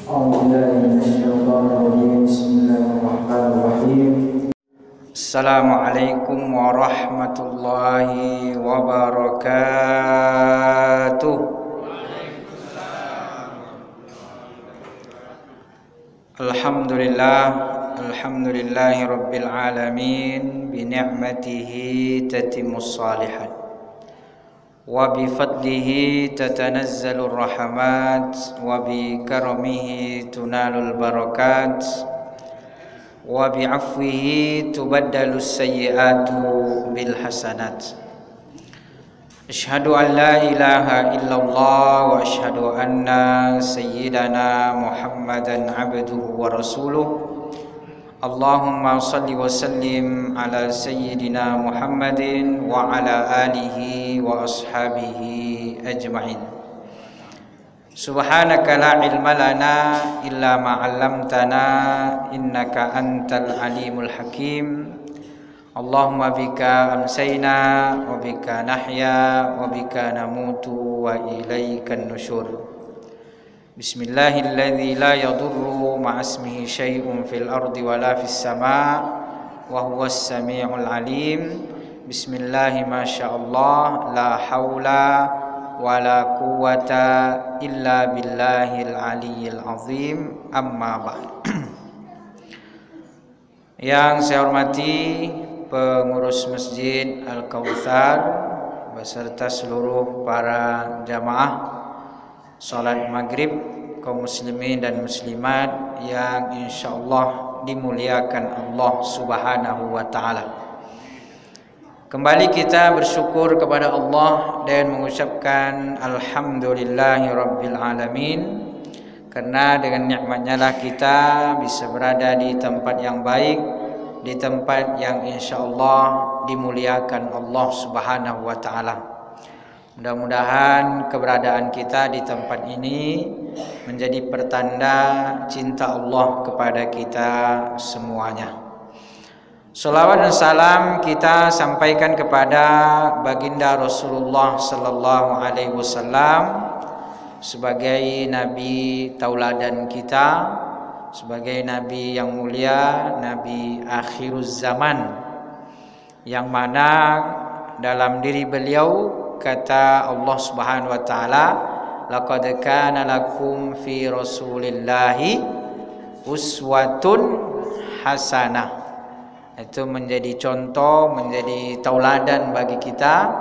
Assalamualaikum warahmatullahi wabarakatuh. Alhamdulillahi rabbil alamin, bi ni'matihi tatimmus shalihat wa bi fadlihi tatanazzalur rahmat wa bi karamihi tunalul barakat wa bi afwihi tubaddalus sayyi'atu bil hasanat. Asyhadu an la ilaha illallah wa asyhadu anna sayyidana Muhammadan abduhu wa rasuluh. Allahumma salli wa sallim ala sayyidina Muhammadin wa ala alihi wa ashabihi ajma'in. Subhanaka la ilma lana illa ma 'allamtana innaka antal alimul hakim. Allahumma bika amsayna wa bika nahya wa bika namutu wa ilaikan nusyur. Bismillahilladzi la yadurru ma'asmihi syai'un fil ardi wa la fis sama' wa huwas sami'ul alim. Bismillahi masyaallah la haula wa la quwwata illa billahil aliyyil azim. Amma ba'd. Yang saya hormati pengurus Masjid Al-Kautsar beserta seluruh para jamaah salat maghrib, kaum muslimin dan muslimat yang insyaallah dimuliakan Allah Subhanahu wa taala. Kembali kita bersyukur kepada Allah dan mengucapkan alhamdulillahi rabbil alamin, karena dengan nikmatnya lah kita bisa berada di tempat yang baik, di tempat yang insyaallah dimuliakan Allah Subhanahu wa taala. Mudah-mudahan keberadaan kita di tempat ini menjadi pertanda cinta Allah kepada kita semuanya. Salawat dan salam kita sampaikan kepada baginda Rasulullah sallallahu alaihi wasallam sebagai nabi tauladan kita, sebagai nabi yang mulia, nabi akhiruz zaman, yang mana dalam diri beliau kata Allah Subhanahu wa taala, laqad kana lakum fi rasulillahi uswatun hasanah. Itu menjadi contoh, menjadi tauladan bagi kita,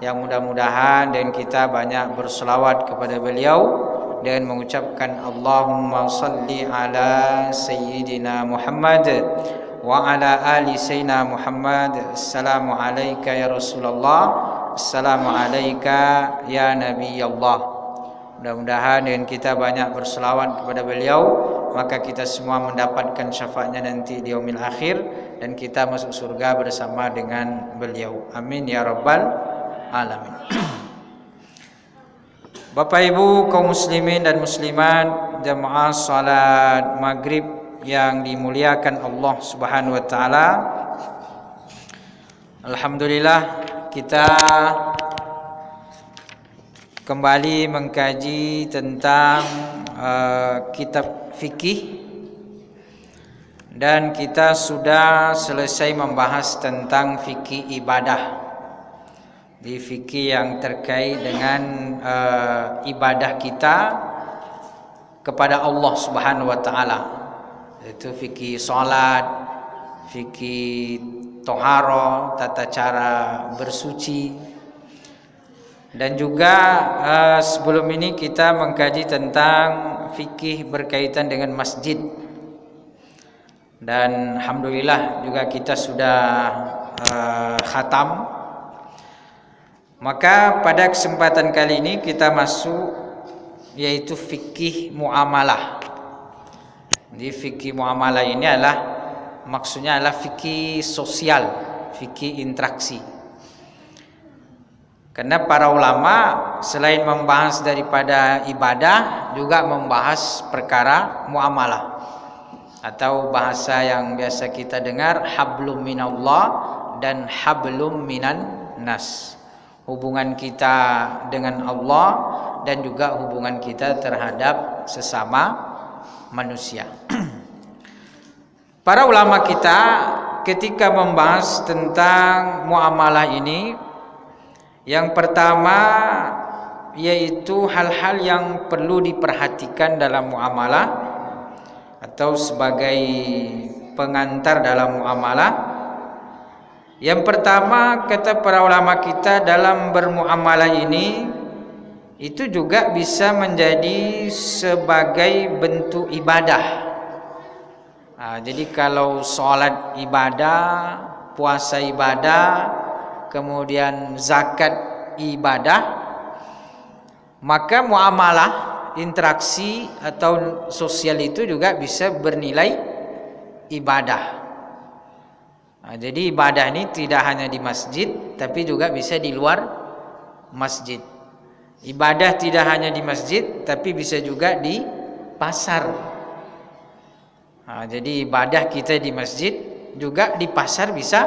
yang mudah-mudahan dan kita banyak berselawat kepada beliau dan mengucapkan Allahumma salli ala sayyidina Muhammad wa ala ali sayyidina Muhammad. Assalamu alayka ya Rasulullah, assalamu alayka ya Nabi Allah. Mudah-mudahan dengan kita banyak berselawat kepada beliau, maka kita semua mendapatkan syafaatnya nanti di yaumil akhir dan kita masuk surga bersama dengan beliau. Amin ya rabbal alamin. Bapak Ibu kaum muslimin dan muslimat, jamaah salat maghrib yang dimuliakan Allah Subhanahu wa taala. Alhamdulillah kita kembali mengkaji tentang kitab fikih, dan kita sudah selesai membahas tentang fikih ibadah, di fikih yang terkait dengan ibadah kita kepada Allah Subhanahu wa taala, yaitu fikih salat, fikih toharo, tata cara bersuci. Dan juga sebelum ini kita mengkaji tentang fikih berkaitan dengan masjid. Dan alhamdulillah juga kita sudah khatam. Maka pada kesempatan kali ini kita masuk yaitu fikih muamalah. Di fikih muamalah ini adalah maksudnya adalah fikih sosial, fikih interaksi. Karena para ulama selain membahas daripada ibadah juga membahas perkara muamalah, atau bahasa yang biasa kita dengar hablum minallah dan hablum minan nas. Hubungan kita dengan Allah dan juga hubungan kita terhadap sesama manusia. Para ulama kita ketika membahas tentang muamalah ini, yang pertama yaitu hal-hal yang perlu diperhatikan dalam muamalah atau sebagai pengantar dalam muamalah. Yang pertama, kata para ulama kita, dalam bermuamalah ini itu juga bisa menjadi sebagai bentuk ibadah. Jadi kalau sholat ibadah, puasa ibadah, kemudian zakat ibadah, maka muamalah, interaksi atau sosial itu juga bisa bernilai ibadah. Jadi ibadah ini tidak hanya di masjid, tapi juga bisa di luar masjid. Ibadah tidak hanya di masjid, tapi bisa juga di pasar. Jadi ibadah kita di masjid, juga di pasar bisa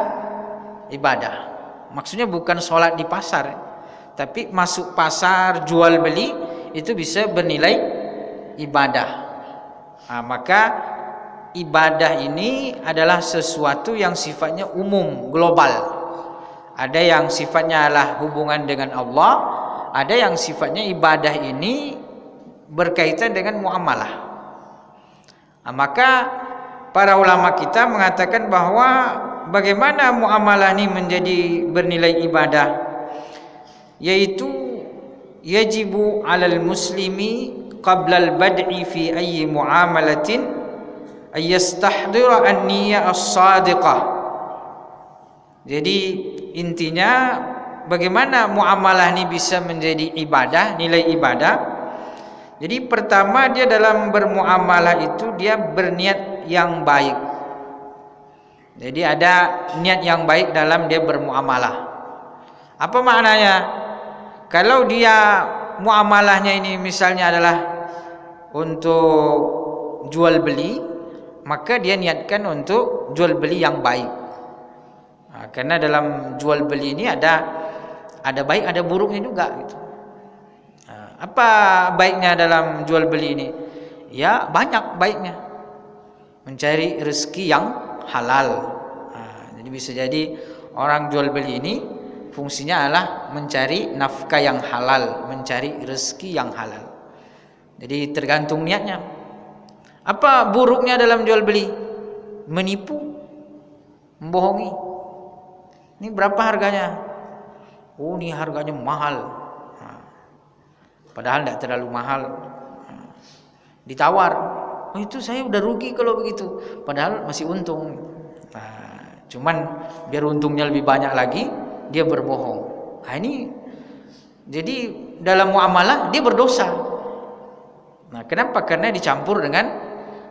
ibadah. Maksudnya bukan sholat di pasar, tapi masuk pasar, jual beli, itu bisa bernilai ibadah. Maka ibadah ini adalah sesuatu yang sifatnya umum, global. Ada yang sifatnya adalah hubungan dengan Allah, ada yang sifatnya ibadah ini berkaitan dengan muamalah. Maka para ulama kita mengatakan bahwa bagaimana muamalah ini menjadi bernilai ibadah, yaitu yajibu 'alal muslimi qabla al-bad'i fi ayyi muamalatin ayastahdira an-niyyah as-shadiqah. Jadi intinya bagaimana muamalah ini bisa menjadi ibadah, nilai ibadah. Jadi pertama, dia dalam bermuamalah itu dia berniat yang baik. Jadi ada niat yang baik dalam dia bermuamalah. Apa maknanya? Kalau dia muamalahnya ini misalnya adalah untuk jual beli, maka dia niatkan untuk jual beli yang baik. Karena dalam jual beli ini ada baik, ada buruknya juga gitu. Apa baiknya dalam jual beli ini? Ya banyak baiknya. Mencari rezeki yang halal. Jadi bisa jadi orang jual beli ini fungsinya adalah mencari nafkah yang halal, mencari rezeki yang halal. Jadi tergantung niatnya. Apa buruknya dalam jual beli? Menipu, membohongi. Ini berapa harganya? Oh, ini harganya mahal. Padahal tidak terlalu mahal. Ditawar, oh itu saya udah rugi kalau begitu, padahal masih untung. Cuman biar untungnya lebih banyak lagi, dia berbohong. Ini jadi dalam muamalah dia berdosa. Kenapa? Karena dicampur dengan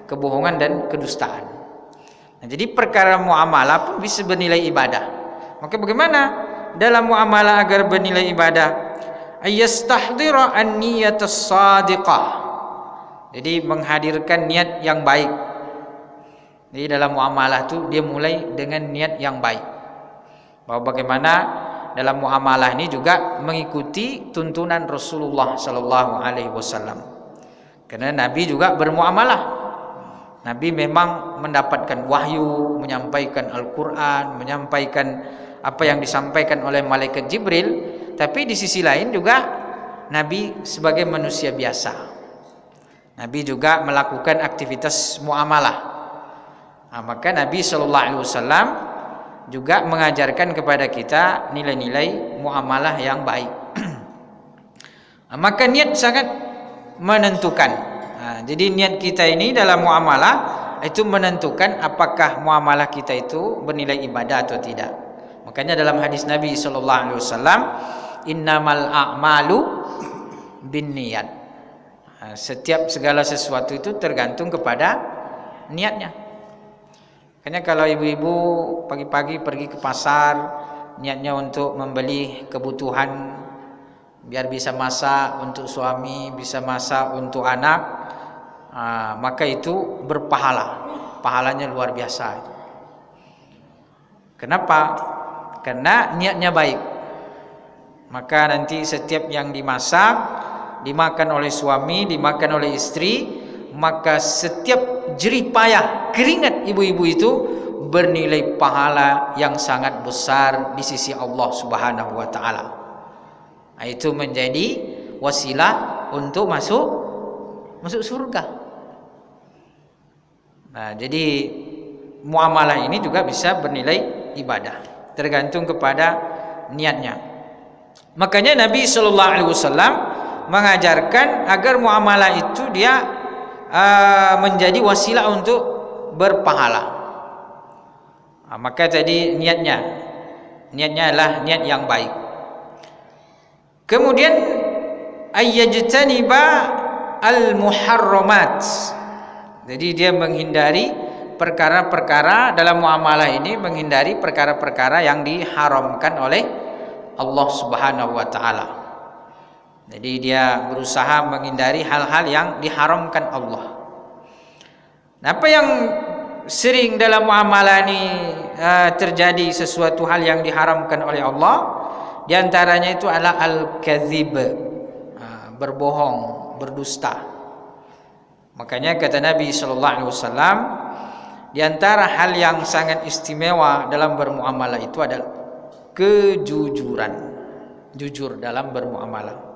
kebohongan dan kedustaan. Jadi perkara muamalah pun bisa bernilai ibadah. Maka bagaimana dalam muamalah agar bernilai ibadah? Ayastahdira an-niyyah as-shadiqah. Jadi menghadirkan niat yang baik. Jadi dalam muamalah itu dia mulai dengan niat yang baik. Bahwa bagaimana dalam muamalah ini juga mengikuti tuntunan Rasulullah sallallahu alaihi wasallam. Karena Nabi juga bermuamalah. Nabi memang mendapatkan wahyu, menyampaikan Al-Qur'an, menyampaikan apa yang disampaikan oleh malaikat Jibril. Tapi di sisi lain juga Nabi sebagai manusia biasa, Nabi juga melakukan aktivitas muamalah. Maka Nabi SAW juga mengajarkan kepada kita nilai-nilai muamalah yang baik. Maka niat sangat menentukan. Jadi niat kita ini dalam muamalah itu menentukan apakah muamalah kita itu bernilai ibadah atau tidak. Makanya dalam hadis Nabi SAW, innamal a'malu binniyat. Setiap segala sesuatu itu tergantung kepada niatnya. Makanya kalau ibu-ibu pagi-pagi pergi ke pasar, niatnya untuk membeli kebutuhan biar bisa masak untuk suami, bisa masak untuk anak, maka itu berpahala. Pahalanya luar biasa. Kenapa? Karena niatnya baik. Maka nanti setiap yang dimasak, dimakan oleh suami, dimakan oleh istri, maka setiap jerih payah keringat ibu-ibu itu bernilai pahala yang sangat besar di sisi Allah Subhanahu wa taala. Itu menjadi wasilah untuk masuk surga. Nah, jadi muamalah ini juga bisa bernilai ibadah, tergantung kepada niatnya. Makanya Nabi sallallahu alaihi wasallam mengajarkan agar muamalah itu dia menjadi wasilah untuk berpahala. Maka tadi niatnya adalah niat yang baik. Kemudian ayyajtaniba al-muharramat. Jadi dia menghindari perkara-perkara dalam muamalah ini, menghindari perkara-perkara yang diharamkan oleh Allah Subhanahu wa taala. Jadi dia berusaha menghindari hal-hal yang diharamkan Allah. Nah, apa yang sering dalam muamalah ini terjadi sesuatu hal yang diharamkan oleh Allah, di antaranya itu adalah al-kadzib, berbohong, berdusta. Makanya kata Nabi sallallahu alaihi wasallam, di antara hal yang sangat istimewa dalam bermuamalah itu adalah kejujuran. Jujur dalam bermuamalah.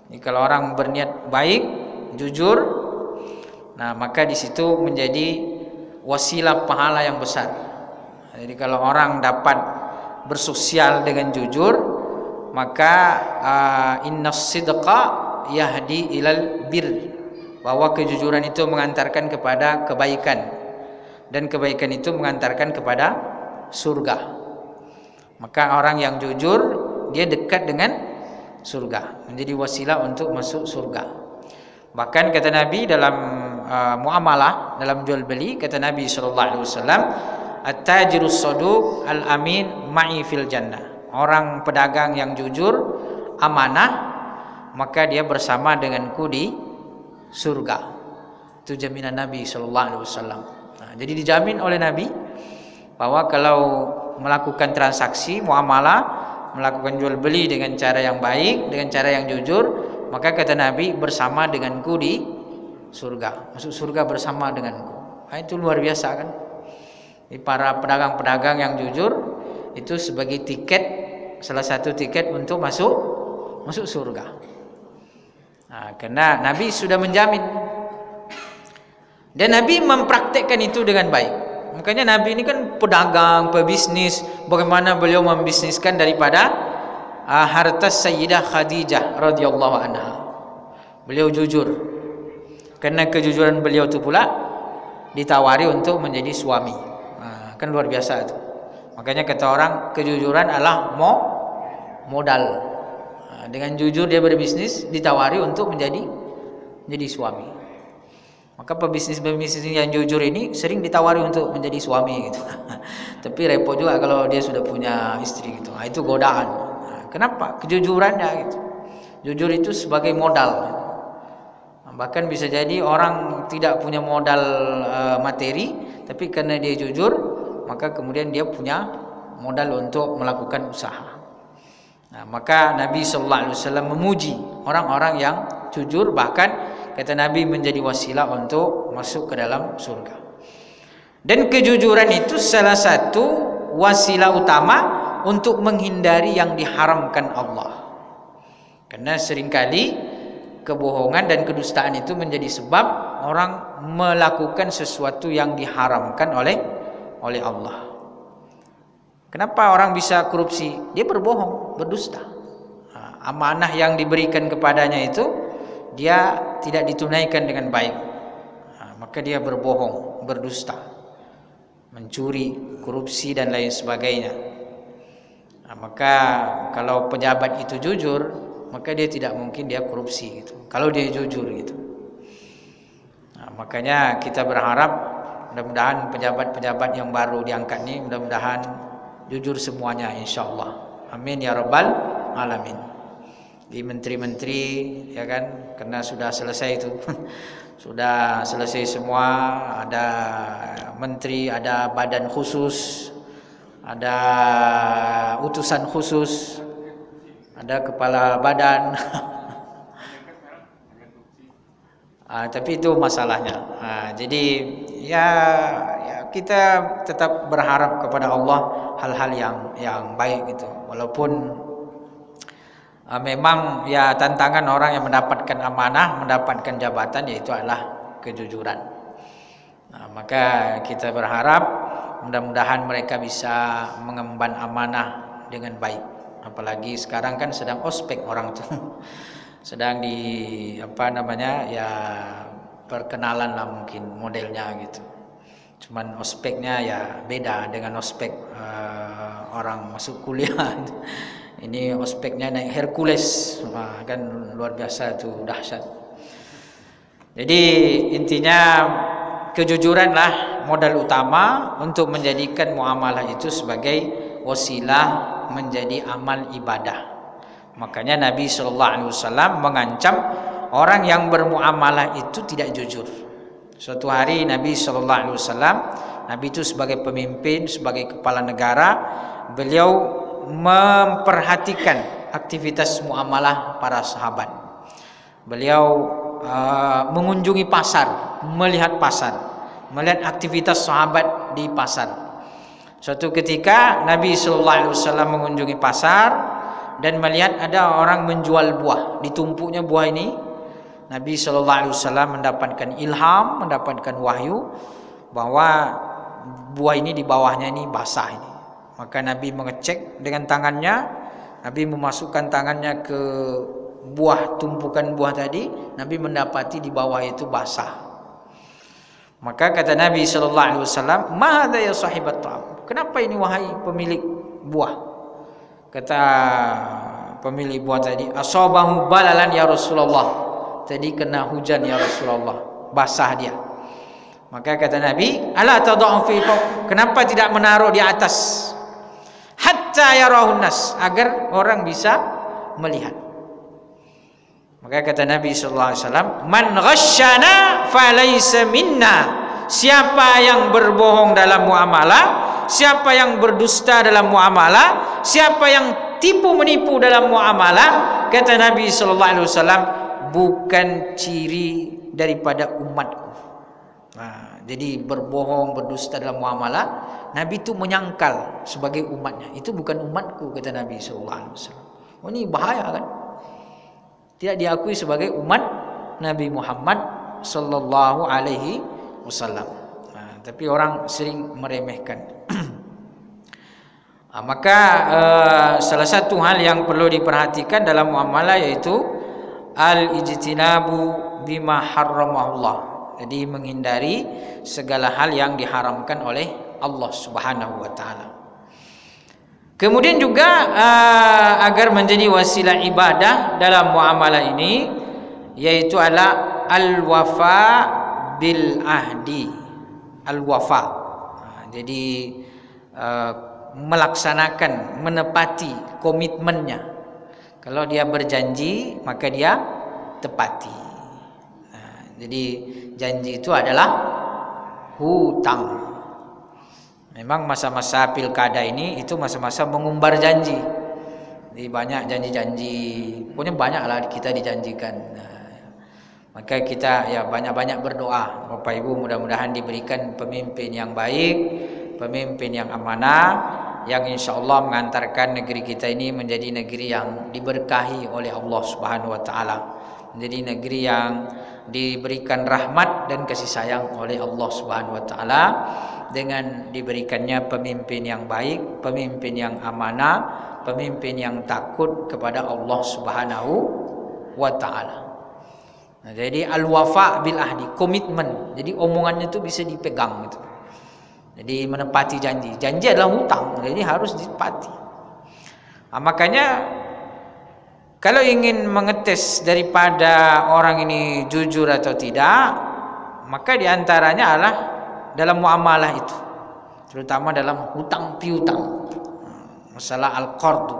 Jadi kalau orang berniat baik, jujur, nah maka di situ menjadi wasilah pahala yang besar. Jadi kalau orang dapat bersosial dengan jujur, maka innas sidqa yahdi ilal bir, bahwa kejujuran itu mengantarkan kepada kebaikan, dan kebaikan itu mengantarkan kepada surga. Maka orang yang jujur dia dekat dengan surga, menjadi wasilah untuk masuk surga. Bahkan kata Nabi dalam muamalah, dalam jual beli, kata Nabi sallallahu alaihi wasallam, at-tajirus saduq al-amin ma'i fil jannah. Orang pedagang yang jujur, amanah, maka dia bersama denganku di surga. Itu jaminan Nabi sallallahu alaihi wasallam. Nah, jadi dijamin oleh Nabi bahwa kalau melakukan transaksi muamalah, melakukan jual beli dengan cara yang baik, dengan cara yang jujur, maka kata Nabi bersama denganku di surga, masuk surga bersama denganku. Nah, itu luar biasa kan? Jadi para pedagang-pedagang yang jujur itu sebagai tiket, salah satu tiket untuk masuk surga. Nah, karena Nabi sudah menjamin, dan Nabi mempraktekkan itu dengan baik. Makanya Nabi ini kan pedagang, pebisnis. Bagaimana beliau membisniskan daripada harta Sayyidah Khadijah radhiyallahu anha. Beliau jujur. Karena kejujuran beliau itu pula ditawari untuk menjadi suami. Kan luar biasa itu. Makanya kata orang, kejujuran adalah modal. Dengan jujur dia berbisnis, ditawari untuk menjadi suami. Maka pebisnis yang jujur ini sering ditawari untuk menjadi suami gitu. Tapi repot juga kalau dia sudah punya istri gitu. Itu godaan. Kenapa? Kejujurannya gitu. Jujur itu sebagai modal. Bahkan bisa jadi orang tidak punya modal materi, tapi karena dia jujur, maka kemudian dia punya modal untuk melakukan usaha. Nah, maka Nabi sallallahu alaihi wasallam memuji orang-orang yang jujur, bahkan kata Nabi menjadi wasilah untuk masuk ke dalam surga. Dan kejujuran itu salah satu wasilah utama untuk menghindari yang diharamkan Allah. Karena seringkali kebohongan dan kedustaan itu menjadi sebab orang melakukan sesuatu yang diharamkan oleh Allah. Kenapa orang bisa korupsi? Dia berbohong, berdusta. Amanah yang diberikan kepadanya itu dia tidak ditunaikan dengan baik. Maka dia berbohong, berdusta, mencuri, korupsi dan lain sebagainya. Maka kalau pejabat itu jujur, maka dia tidak mungkin dia korupsi gitu. Kalau dia jujur gitu. Makanya kita berharap mudah-mudahan pejabat-pejabat yang baru diangkat ini mudah-mudahan jujur semuanya, insyaallah. Amin ya rabbal alamin. Di menteri-menteri ya kan, karena sudah selesai itu. Sudah selesai semua, ada menteri, ada badan khusus, ada utusan khusus, ada kepala badan. Tapi itu masalahnya. Jadi ya kita tetap berharap kepada Allah hal-hal yang baik gitu. Walaupun memang ya tantangan orang yang mendapatkan amanah, mendapatkan jabatan, yaitu adalah kejujuran. Maka kita berharap mudah-mudahan mereka bisa mengemban amanah dengan baik. Apalagi sekarang kan sedang ospek orang tuh. Sedang di ya perkenalan lah mungkin modelnya gitu. Cuman ospeknya ya beda dengan ospek orang masuk kuliah. Ini ospeknya naik Hercules, kan luar biasa tuh, dahsyat. Jadi intinya kejujuranlah modal utama untuk menjadikan muamalah itu sebagai wasilah menjadi amal ibadah. Makanya Nabi SAW mengancam orang yang bermuamalah itu tidak jujur. Suatu hari Nabi SAW, Nabi itu sebagai pemimpin, sebagai kepala negara, beliau memperhatikan aktivitas muamalah para sahabat. Beliau mengunjungi pasar, melihat aktivitas sahabat di pasar. Suatu ketika Nabi SAW mengunjungi pasar dan melihat ada orang menjual buah. Di tumpuknya buah ini, Nabi SAW mendapatkan ilham, mendapatkan wahyu bahwa buah ini di bawahnya ini basah ini. Maka Nabi mengecek dengan tangannya, Nabi memasukkan tangannya ke buah, tumpukan buah tadi, Nabi mendapati di bawah itu basah. Maka kata Nabi SAW, "Ma hadza ya sahibat ta'am?" Kenapa ini wahai pemilik buah? Kata pemilik buah tadi, "Asabahu balalan ya Rasulullah." Tadi kena hujan ya Rasulullah, basah dia. Maka kata Nabi, "Ala tad'u fi fawq?" Kenapa tidak menaruh di atas? Hatta yarahun nas, agar orang bisa melihat. Maka kata Nabi SAW, "Man ghasyana falaysa minna." Siapa yang berbohong dalam muamalah, siapa yang berdusta dalam muamalah, siapa yang tipu menipu dalam muamalah, kata Nabi SAW, bukan ciri daripada umatku. Jadi berbohong, berdusta dalam muamalah, Nabi itu menyangkal sebagai umatnya. Itu bukan umatku, kata Nabi SAW. Oh, ini bahaya kan? Tidak diakui sebagai umat Nabi Muhammad sallallahu alaihi wasallam. Tapi orang sering meremehkan. Maka salah satu hal yang perlu diperhatikan dalam muamalah yaitu al-ijtinabu bima harramahullah. Jadi menghindari segala hal yang diharamkan oleh Allah Subhanahu wa taala. Kemudian juga agar menjadi wasilah ibadah dalam muamalah ini yaitu adalah al-wafa bil ahdi. Al-wafa. Jadi melaksanakan, menepati komitmennya. Kalau dia berjanji, maka dia tepati. Jadi janji itu adalah hutang. Memang masa-masa pilkada ini itu masa-masa mengumbar janji. Jadi banyak janji-janji, pokoknya banyaklah kita dijanjikan. Maka kita ya banyak-banyak berdoa, Bapak Ibu, mudah-mudahan diberikan pemimpin yang baik, pemimpin yang amanah, yang insya Allah mengantarkan negeri kita ini menjadi negeri yang diberkahi oleh Allah Subhanahu wa taala, menjadi negeri yang diberikan rahmat dan kasih sayang oleh Allah Subhanahu wa taala dengan diberikannya pemimpin yang baik, pemimpin yang amanah, pemimpin yang takut kepada Allah Subhanahu wa taala. Jadi al-wafa bil ahdi, komitmen. Jadi omongannya itu bisa dipegang gitu. Jadi menepati janji. Janji adalah hutang, jadi harus ditepati. Makanya kalau ingin mengetes daripada orang ini jujur atau tidak, maka diantaranya adalah dalam muamalah itu, terutama dalam hutang piutang, masalah al-qardu.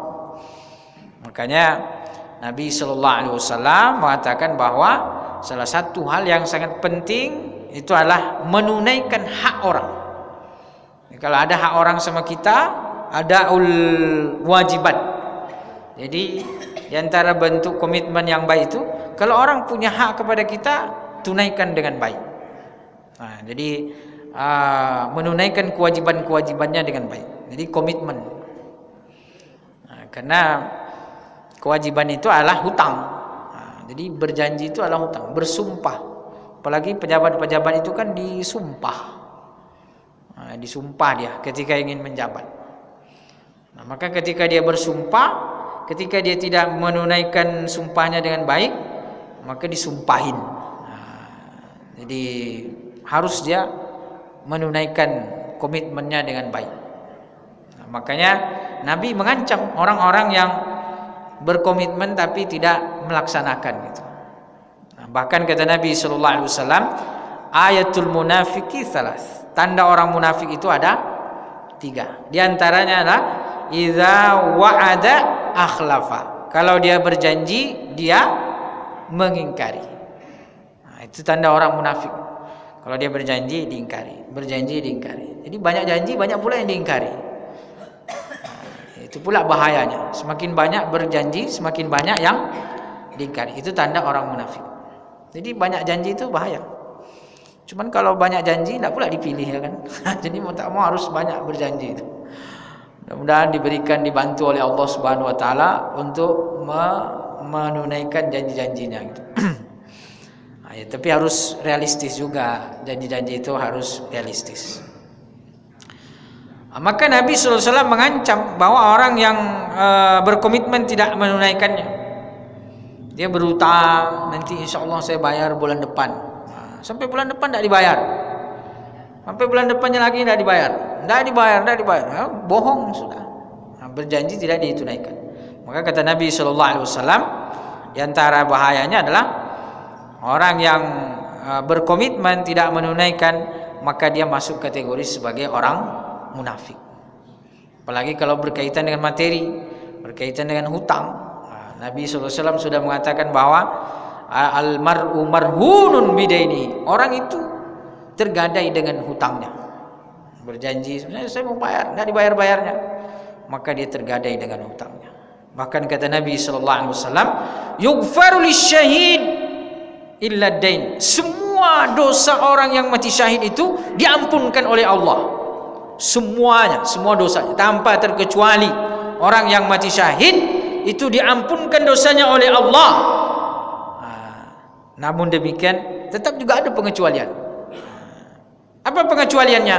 Makanya Nabi SAW mengatakan bahwa salah satu hal yang sangat penting itu adalah menunaikan hak orang. Kalau ada hak orang sama kita, ada wajibat. Jadi di antara bentuk komitmen yang baik itu, kalau orang punya hak kepada kita, tunaikan dengan baik. Jadi menunaikan kewajiban-kewajibannya dengan baik. Jadi komitmen. Karena kewajiban itu adalah hutang. Jadi berjanji itu adalah hutang, bersumpah. Apalagi pejabat-pejabat itu kan disumpah. Disumpah dia ketika ingin menjabat. Maka ketika dia bersumpah, ketika dia tidak menunaikan sumpahnya dengan baik, maka disumpahin. Jadi harus dia menunaikan komitmennya dengan baik. Makanya Nabi mengancam orang-orang yang berkomitmen tapi tidak melaksanakan gitu. Bahkan kata Nabi sallallahu alaihi wasallam, ayatul munafiqi tsalas. Tanda orang munafik itu ada 3. Di antaranya adalah idza wa'ada akhlafa. Kalau dia berjanji, dia mengingkari. Itu tanda orang munafik. Kalau dia berjanji diingkari, berjanji diingkari. Jadi banyak janji, banyak pula yang diingkari. Itu pula bahayanya. Semakin banyak berjanji, semakin banyak yang diingkari. Itu tanda orang munafik. Jadi banyak janji itu bahaya. Cuman kalau banyak janji tidak pula dipilih, ya kan? Jadi mau tak mau harus banyak berjanji itu. Mudah-mudahan diberikan, dibantu oleh Allah Subhanahu wa taala untuk menunaikan janji-janjinya gitu. Ya, tapi harus realistis juga. Janji-janji itu harus realistis. Maka Nabi SAW mengancam bahwa orang yang berkomitmen tidak menunaikannya, dia berhutang, nanti insya Allah saya bayar bulan depan. Sampai bulan depan tidak dibayar. Sampai bulan depannya lagi tidak dibayar. Tidak dibayar. Bohong sudah. Berjanji tidak ditunaikan. Maka kata Nabi SAW, di antara bahayanya adalah orang yang berkomitmen tidak menunaikan, maka dia masuk kategori sebagai orang munafik. Apalagi kalau berkaitan dengan materi, berkaitan dengan hutang. Nabi SAW sudah mengatakan bahwa al-mar'u marhunun bidaini. Orang itu tergadai dengan hutangnya. Berjanji, sebenarnya saya mau bayar, tidak dibayar-bayarnya, maka dia tergadai dengan hutangnya. Bahkan kata Nabi SAW, yughfaru lisyahid illa dain. Semua dosa orang yang mati syahid itu diampunkan oleh Allah. Semuanya, semua dosanya tanpa terkecuali. Orang yang mati syahid itu diampunkan dosanya oleh Allah. Namun demikian tetap juga ada pengecualian. Apa pengecualiannya?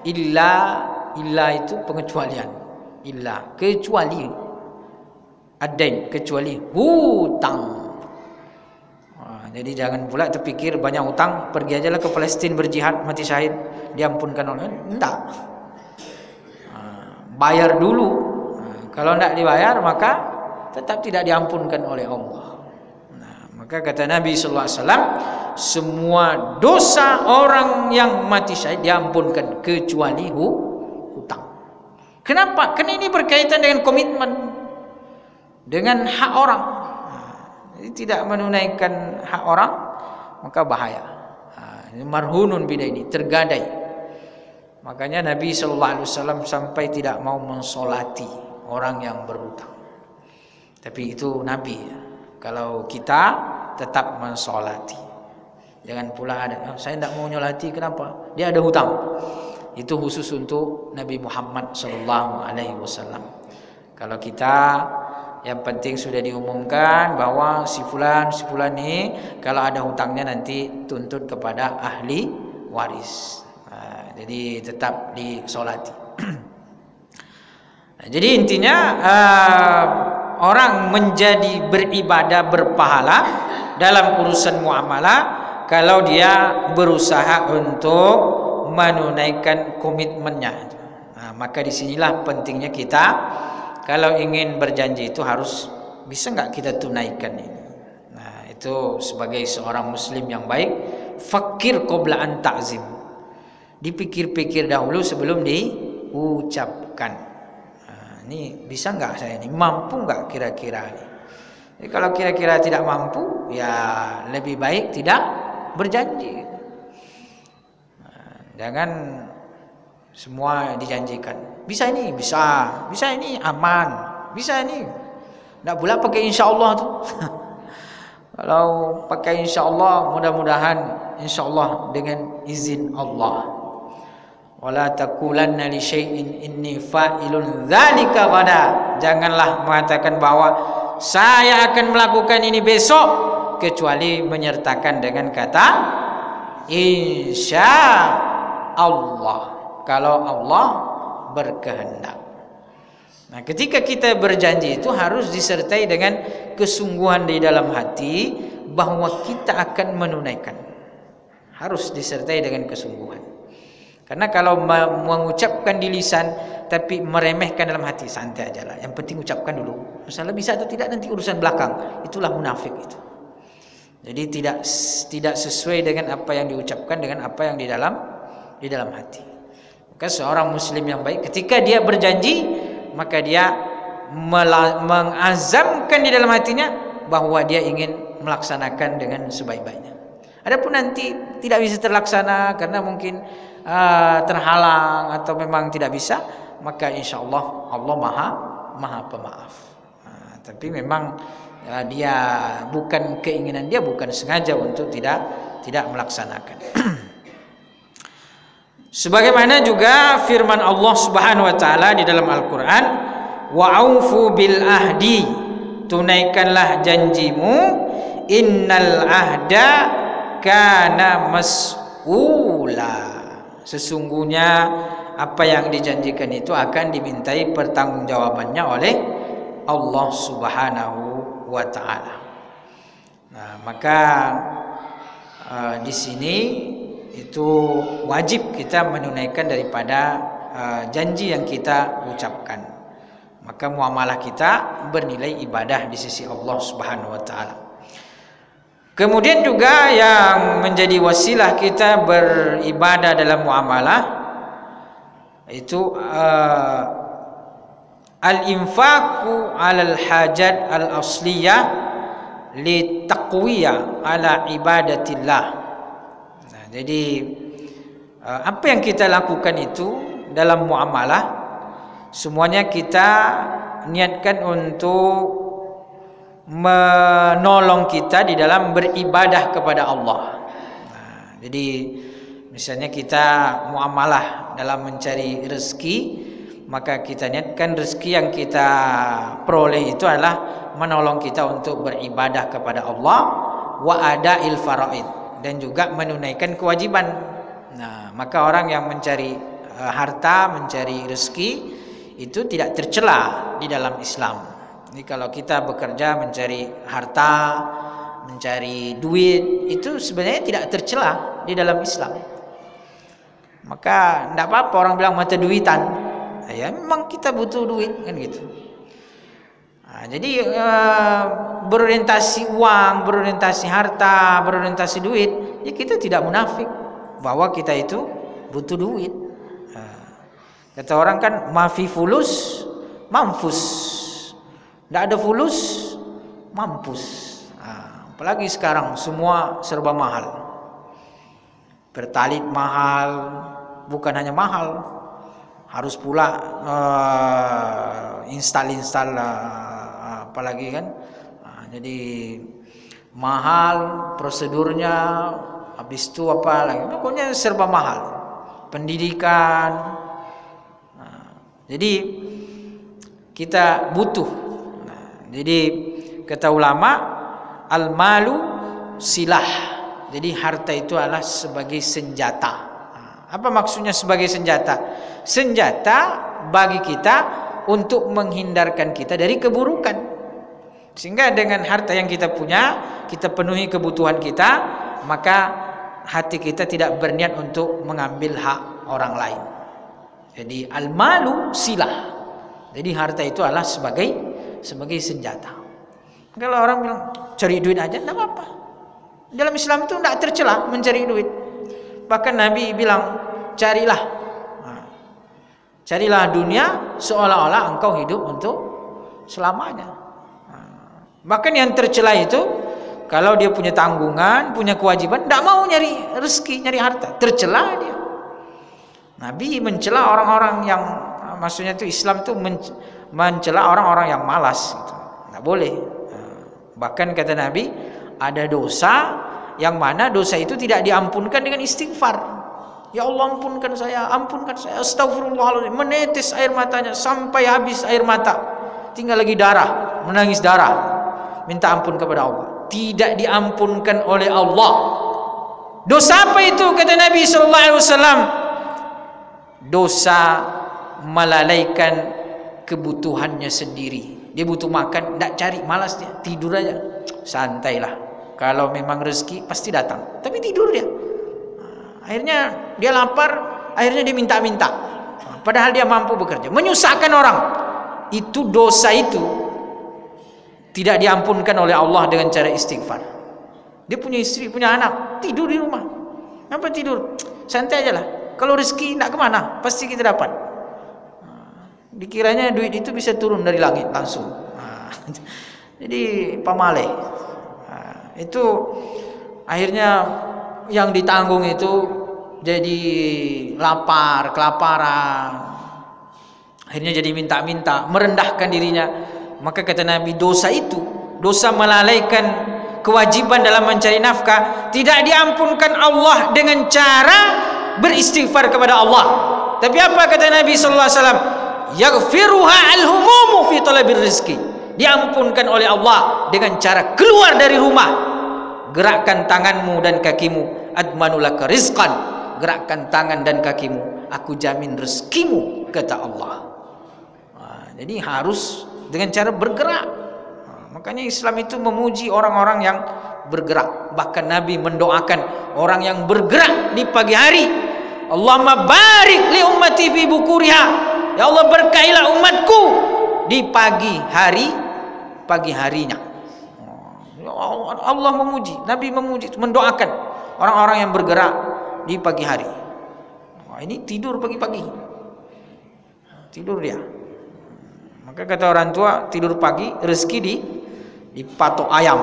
Illa itu pengecualian. Illa, kecuali adain, kecuali hutang. Jadi jangan pula terpikir banyak hutang, pergi aja lah ke Palestina berjihad, mati syahid, diampunkan oleh Allah. Tidak. Bayar dulu. Kalau tidak dibayar maka tetap tidak diampunkan oleh Allah. Maka kata Nabi SAW, semua dosa orang yang mati syahid diampunkan kecuali hutang. Kenapa? Karena ini berkaitan dengan komitmen, dengan hak orang. Jadi tidak menunaikan hak orang maka bahaya. Marhunun bidaini, tergadai. Makanya Nabi SAW sampai tidak mau mensolati orang yang berhutang. Tapi itu Nabi. Kalau kita tetap mensolati, jangan pula ada saya tidak mau nyolati, kenapa? Dia ada hutang. Itu khusus untuk Nabi Muhammad SAW. Kalau kita, yang penting sudah diumumkan bahwa si fulan ini kalau ada hutangnya nanti tuntut kepada ahli waris. Jadi tetap disolati. Jadi intinya orang menjadi beribadah berpahala dalam urusan muamalah kalau dia berusaha untuk menunaikan komitmennya. Maka disinilah pentingnya kita kalau ingin berjanji itu harus bisa nggak kita tunaikan ini. Itu sebagai seorang muslim yang baik, fakir qabla an ta'zim. Dipikir-pikir dahulu sebelum diucapkan. Ini bisa nggak saya ini, mampu nggak kira-kira ini. Jadi kalau kira-kira tidak mampu, ya lebih baik tidak berjanji. Jangan semua dijanjikan. Bisa ini, bisa ini aman, bisa ini. Nggak pula pakai insya Allah tuh. Kalau pakai insyaallah, mudah-mudahan insyaallah dengan izin Allah. Wala taqulanna li syai'in inni fa'ilun dzalika ghada. Janganlah mengatakan bahwa saya akan melakukan ini besok kecuali menyertakan dengan kata insya Allah, kalau Allah berkehendak. Nah, ketika kita berjanji itu harus disertai dengan kesungguhan di dalam hati bahwa kita akan menunaikan. Harus disertai dengan kesungguhan. Karena kalau mengucapkan di lisan tapi meremehkan dalam hati, santai aja lah. Yang penting ucapkan dulu. Masalah bisa atau tidak nanti urusan belakang. Itulah munafik itu. Jadi tidak sesuai dengan apa yang diucapkan dengan apa yang di dalam hati. Maka seorang muslim yang baik ketika dia berjanji, maka dia mengazamkan di dalam hatinya bahwa dia ingin melaksanakan dengan sebaik-baiknya. Adapun nanti tidak bisa terlaksana karena mungkin terhalang atau memang tidak bisa, maka insyaallah Allah maha pemaaf. Tapi memang dia bukan keinginan dia, bukan sengaja untuk tidak melaksanakan. Sebagaimana juga firman Allah Subhanahu wa taala di dalam Al-Qur'an, wa'aufu bil ahdi, tunaikanlah janjimu, innal ahda kana mas'ula. Sesungguhnya apa yang dijanjikan itu akan dimintai pertanggungjawabannya oleh Allah Subhanahu wa taala. Nah, maka di sini itu wajib kita menunaikan daripada janji yang kita ucapkan. Maka muamalah kita bernilai ibadah di sisi Allah Subhanahu wa taala. Kemudian juga yang menjadi wasilah kita beribadah dalam muamalah itu al-infaqu 'alal hajat al-asliyah li taqwiyah ala ibadatillah. Nah, jadi apa yang kita lakukan itu dalam muamalah semuanya kita niatkan untuk menolong kita di dalam beribadah kepada Allah. Nah, jadi misalnya kita muamalah dalam mencari rezeki, maka kita niatkan rezeki yang kita peroleh itu adalah menolong kita untuk beribadah kepada Allah, wa ada'il faraid, dan juga menunaikan kewajiban. Nah, maka orang yang mencari harta, mencari rezeki itu tidak tercela di dalam Islam. Jadi kalau kita bekerja mencari harta, mencari duit, itu sebenarnya tidak tercela di dalam Islam. Maka tidak apa-apa orang bilang mata duitan. Ya memang kita butuh duit kan gitu. Nah, jadi berorientasi uang, berorientasi harta, berorientasi duit, ya kita tidak munafik bahwa kita itu butuh duit. Kata orang kan mafi fulus mampus. Tidak ada fulus, mampus. Apalagi sekarang semua serba mahal. Pertalit mahal, bukan hanya mahal, harus pula install apalagi kan. Jadi mahal prosedurnya, habis itu apa lagi? Pokoknya serba mahal. Pendidikan. Jadi kita butuh. Jadi kata ulama, al-malu silah. Jadi harta itu adalah sebagai senjata. Apa maksudnya sebagai senjata? Senjata bagi kita untuk menghindarkan kita dari keburukan. Sehingga dengan harta yang kita punya, kita penuhi kebutuhan kita, maka hati kita tidak berniat untuk mengambil hak orang lain. Jadi al-malu silah. Jadi harta itu adalah sebagai senjata. Kalau orang bilang cari duit aja, tidak apa-apa. Dalam Islam itu tidak tercela mencari duit. Bahkan Nabi bilang carilah dunia seolah-olah engkau hidup untuk selamanya. Bahkan yang tercela itu kalau dia punya tanggungan, punya kewajiban, tidak mau nyari rezeki, nyari harta, tercela dia. Nabi mencela orang-orang yang, maksudnya itu Islam itu mencela orang-orang yang malas gitu. Tidak boleh. Bahkan kata Nabi, ada dosa yang mana dosa itu tidak diampunkan dengan istighfar. Ya Allah ampunkan saya, astagfirullahaladzim, menetes air matanya sampai habis air mata, tinggal lagi darah, menangis darah, minta ampun kepada Allah, tidak diampunkan oleh Allah. Dosa apa itu? Kata Nabi SAW, dosa melalaikan kebutuhannya sendiri. Dia butuh makan, tidak cari, malas dia, tidur aja, santailah. Kalau memang rezeki pasti datang, tapi tidur dia. Akhirnya dia lapar, akhirnya dia minta-minta, padahal dia mampu bekerja, menyusahkan orang. Itu dosa itu tidak diampunkan oleh Allah dengan cara istighfar. Dia punya istri, punya anak, tidur di rumah. Apa tidur? Santai aja lah. Kalau rezeki tidak kemana, pasti kita dapat. Dikiranya duit itu bisa turun dari langit langsung. Jadi pamale. Itu akhirnya yang ditanggung itu jadi lapar, kelaparan. Akhirnya jadi minta-minta, merendahkan dirinya. Maka kata Nabi, dosa itu, dosa melalaikan kewajiban dalam mencari nafkah, tidak diampunkan Allah dengan cara beristighfar kepada Allah. Tapi apa kata Nabi sallallahu alaihi wasallam? Yaghfiruha al-humumu fi talabir rizki. Diampunkan oleh Allah dengan cara keluar dari rumah, gerakkan tanganmu dan kakimu, admanulaka rizqan, gerakkan tangan dan kakimu, aku jamin rezekimu, kata Allah. Jadi harus dengan cara bergerak. Makanya Islam itu memuji orang-orang yang bergerak. Bahkan Nabi mendoakan orang yang bergerak di pagi hari, Allahumma barik li ummati fi bukuriha, ya Allah berkailah umatku di pagi harinya. Allah memuji, Nabi memuji, mendoakan orang-orang yang bergerak di pagi hari. Ini tidur pagi-pagi, tidur dia. Maka kata orang tua, tidur pagi rezeki dipatok ayam.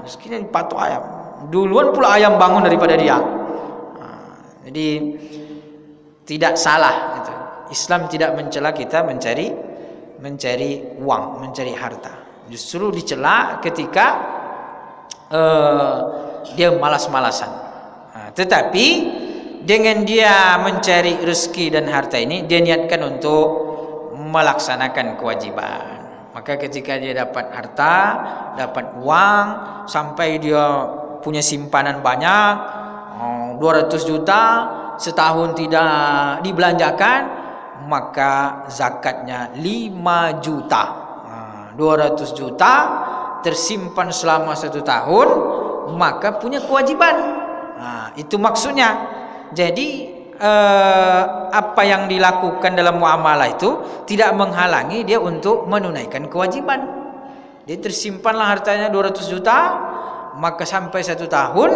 Rezekinya dipatok ayam. Duluan pula ayam bangun daripada dia. Jadi tidak salah itu. Islam tidak mencela kita mencari uang, mencari harta. Justru dicela ketika dia malas-malasan. Tetapi dengan dia mencari rezeki dan harta ini, dia niatkan untuk melaksanakan kewajiban. Maka ketika dia dapat harta, dapat uang, sampai dia punya simpanan banyak, 200 juta, setahun tidak dibelanjakan, maka zakatnya 5 juta. 200 juta tersimpan selama 1 tahun, maka punya kewajiban. Itu maksudnya. Jadi apa yang dilakukan dalam muamalah itu tidak menghalangi dia untuk menunaikan kewajiban. Dia tersimpanlah hartanya 200 juta, maka sampai 1 tahun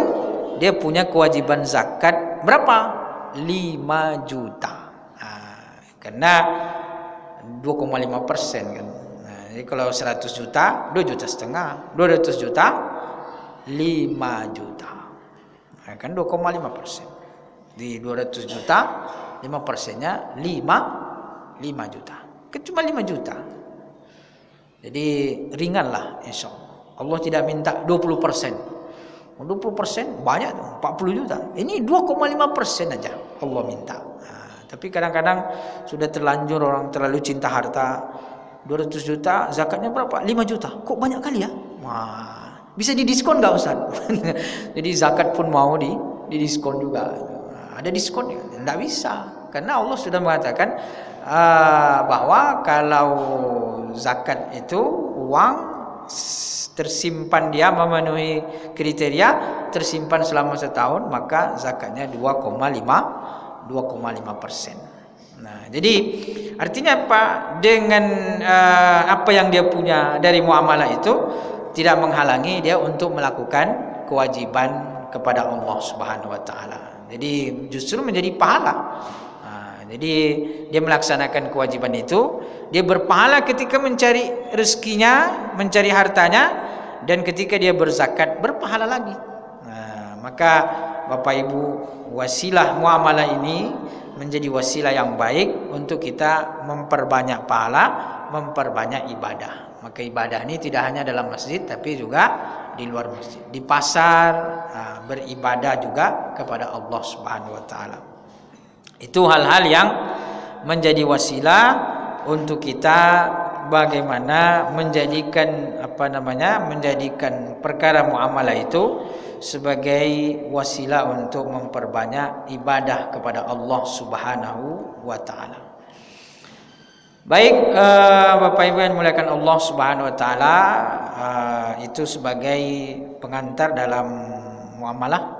dia punya kewajiban zakat berapa? 5 juta. Karena 2,5% kan. Jadi kalau 100 juta, 2,5 juta. 200 juta, 5 juta. Kan 2,5%. Di 200 juta, 5%-nya 5 juta. Cuma 5 juta. Jadi ringanlah insya Allah. Allah tidak minta 20%. 20% banyak, 40 juta. Ini 2,5% aja Allah minta. Tapi kadang-kadang sudah terlanjur orang terlalu cinta harta. 200 juta, zakatnya berapa? 5 juta. Kok banyak kali ya? Bisa didiskon nggak Ustaz? Jadi zakat pun mau didiskon juga. Ada diskon ya? Tidak bisa. Karena Allah sudah mengatakan bahwa kalau zakat itu uang tersimpan, dia memenuhi kriteria tersimpan selama 1 tahun, maka zakatnya 2,5%. Nah, jadi artinya apa? Dengan apa yang dia punya dari muamalah itu tidak menghalangi dia untuk melakukan kewajiban kepada Allah Subhanahu wa taala. Jadi justru menjadi pahala. Jadi dia melaksanakan kewajiban itu, dia berpahala ketika mencari rezekinya, mencari hartanya, dan ketika dia berzakat berpahala lagi. Maka Bapak Ibu, wasilah muamalah ini menjadi wasilah yang baik untuk kita memperbanyak pahala, memperbanyak ibadah. Maka ibadah ini tidak hanya dalam masjid tapi juga di luar masjid. Di pasar beribadah juga kepada Allah Subhanahu wa taala. Itu hal-hal yang menjadi wasilah untuk kita bagaimana menjadikan menjadikan perkara muamalah itu sebagai wasilah untuk memperbanyak ibadah kepada Allah Subhanahu wa taala. Baik, Bapak Ibu yang dimuliakan Allah Subhanahu wa taala, itu sebagai pengantar dalam muamalah.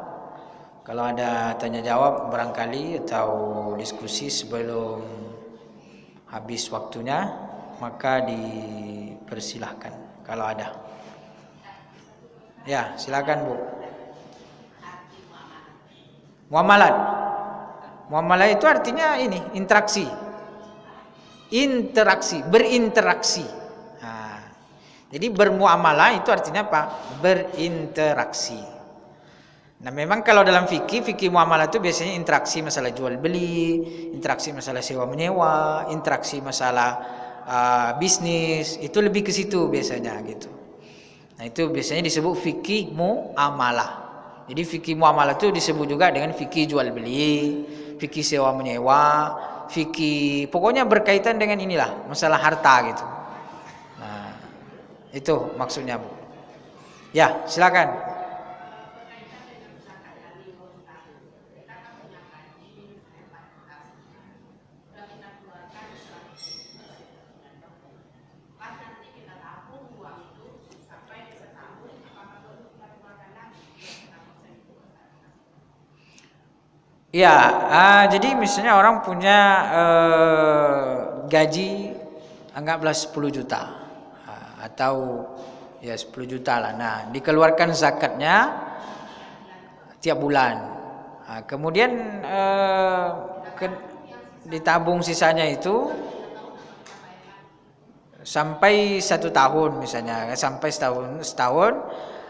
Kalau ada tanya jawab barangkali atau diskusi sebelum habis waktunya, maka dipersilahkan kalau ada. Ya, silakan Bu. Muamalat. Muamalah itu artinya ini, interaksi. Berinteraksi. Jadi bermuamalah itu artinya apa? Berinteraksi. Nah, memang kalau dalam fikih muamalah itu biasanya interaksi masalah jual beli, interaksi masalah sewa menyewa, interaksi masalah bisnis, itu lebih ke situ biasanya gitu. Nah, itu biasanya disebut fikih muamalah. Jadi fikih muamalah itu disebut juga dengan fikih jual beli, fikih sewa menyewa, fikih pokoknya berkaitan dengan inilah masalah harta gitu. Nah, itu maksudnya Bu. Ya, silakan. Ya, jadi misalnya orang punya gaji anggaplah 10 juta atau ya 10 juta lah. Nah, dikeluarkan zakatnya tiap bulan. Kemudian ditabung sisanya itu sampai 1 tahun misalnya, sampai setahun.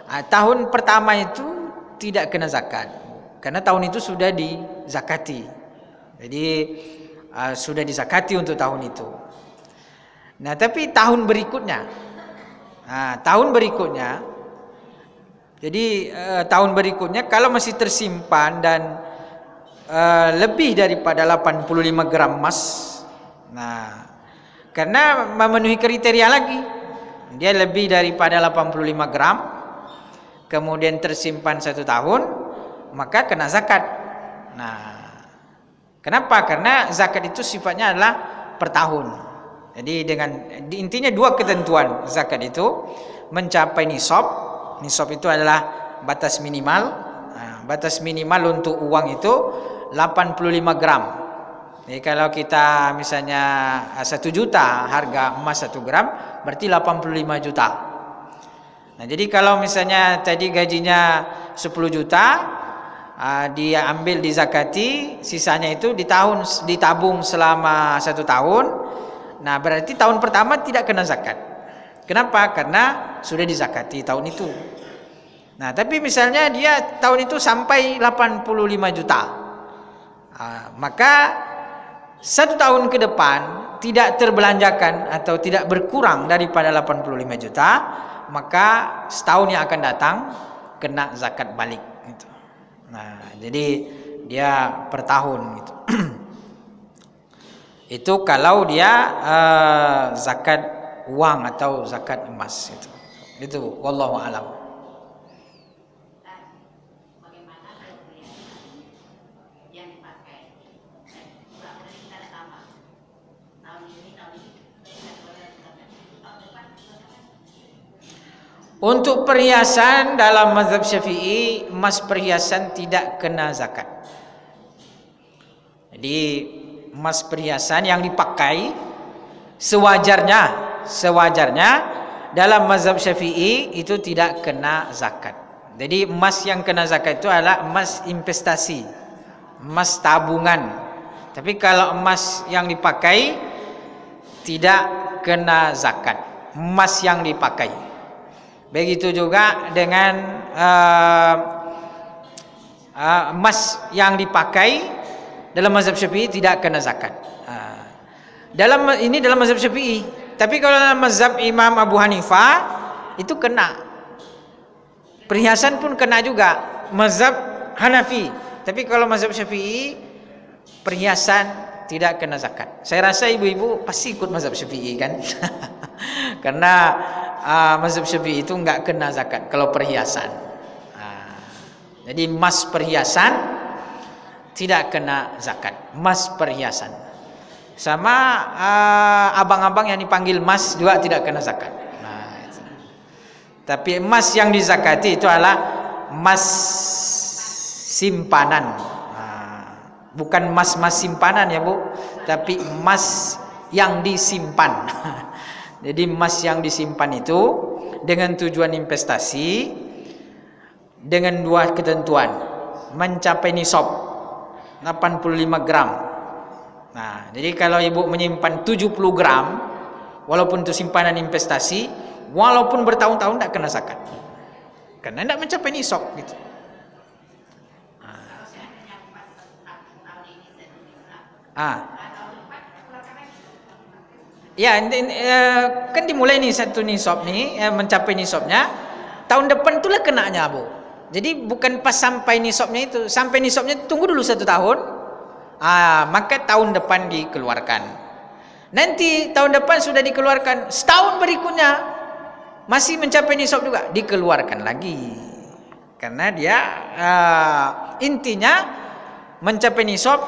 Tahun pertama itu tidak kena zakat. Karena tahun itu sudah dizakati. Jadi sudah dizakati untuk tahun itu. Nah, tapi tahun berikutnya. Jadi tahun berikutnya kalau masih tersimpan dan lebih daripada 85 gram emas. Nah, karena memenuhi kriteria lagi. Dia lebih daripada 85 gram. Kemudian tersimpan 1 tahun, maka kena zakat. Nah, kenapa? Karena zakat itu sifatnya adalah per tahun. Jadi intinya 2 ketentuan zakat itu mencapai nisab. Nisab itu adalah batas minimal. Batas minimal untuk uang itu 85 gram. Jadi kalau kita misalnya 1 juta harga emas 1 gram, berarti 85 juta. Nah, jadi kalau misalnya tadi gajinya 10 juta, dia ambil dizakati, sisanya itu ditabung selama 1 tahun. Nah, berarti tahun pertama tidak kena zakat. Kenapa? Karena sudah dizakati tahun itu. Nah, tapi misalnya dia tahun itu sampai 85 juta. Maka 1 tahun ke depan tidak terbelanjakan atau tidak berkurang daripada 85 juta, maka setahun yang akan datang kena zakat balik gitu. Nah, jadi dia per tahun gitu. Itu kalau dia zakat uang atau zakat emas itu. Itu wallahu a'lam. Untuk perhiasan dalam mazhab Syafi'i, emas perhiasan tidak kena zakat. Jadi emas perhiasan yang dipakai sewajarnya dalam mazhab Syafi'i itu tidak kena zakat. Jadi emas yang kena zakat itu adalah emas investasi, emas tabungan. Tapi kalau emas yang dipakai tidak kena zakat, emas yang dipakai. Begitu juga dengan emas yang dipakai dalam mazhab Syafi'i tidak kena zakat. Dalam mazhab Syafi'i. Tapi kalau dalam mazhab Imam Abu Hanifah itu kena. Perhiasan pun kena juga, mazhab Hanafi. Tapi kalau mazhab Syafi'i, perhiasan tidak kena zakat. Saya rasa ibu-ibu pasti ikut mazhab Syafi'i kan? Karena mazhab Syafi'i itu enggak kena zakat kalau perhiasan. Jadi emas perhiasan tidak kena zakat. Emas perhiasan. Sama abang-abang yang dipanggil emas juga tidak kena zakat. Tapi emas yang dizakati itu adalah emas simpanan. Bukan emas-emas simpanan ya Bu, tapi emas yang disimpan. Jadi emas yang disimpan itu dengan tujuan investasi dengan dua ketentuan, mencapai nisab 85 gram. Nah, jadi kalau ibu menyimpan 70 gram, walaupun itu simpanan investasi, walaupun bertahun-tahun tidak kena zakat, karena tidak mencapai nisab gitu. Ya, kan dimulai nih satu nisab nih, mencapai nisabnya, tahun depan itulah kenanya Bu. Jadi bukan pas sampai nisabnya itu, sampai nisabnya tunggu dulu 1 tahun, maka tahun depan dikeluarkan. Nanti tahun depan sudah dikeluarkan, setahun berikutnya masih mencapai nisab juga, dikeluarkan lagi. Karena dia intinya mencapai nisab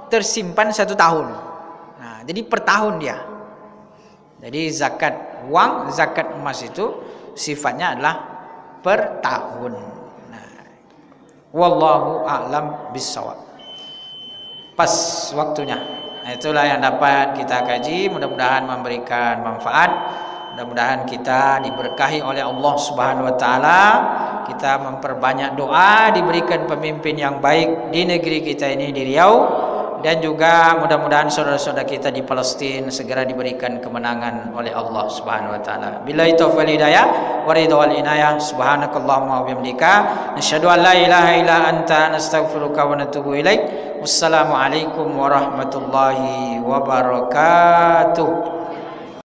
tersimpan 1 tahun. Nah, jadi per tahun dia. Jadi zakat uang, zakat emas itu sifatnya adalah per tahun. Nah, wallahu a'lam bissawab. Pas waktunya. Nah, itulah yang dapat kita kaji, mudah-mudahan memberikan manfaat. Mudah-mudahan kita diberkahi oleh Allah Subhanahu wa taala. Kita memperbanyak doa, diberikan pemimpin yang baik di negeri kita ini di Riau, dan juga mudah-mudahan saudara-saudara kita di Palestina segera diberikan kemenangan oleh Allah Subhanahu wa taala. Billahi taufiq wal hidayah wa ridha wal inayah. Subhanakallahumma wa bihamdika nasyhadu an la ilaha illa anta nastaghfiruka wa natubu ilaik. Wassalamu alaikum warahmatullahi wabarakatuh.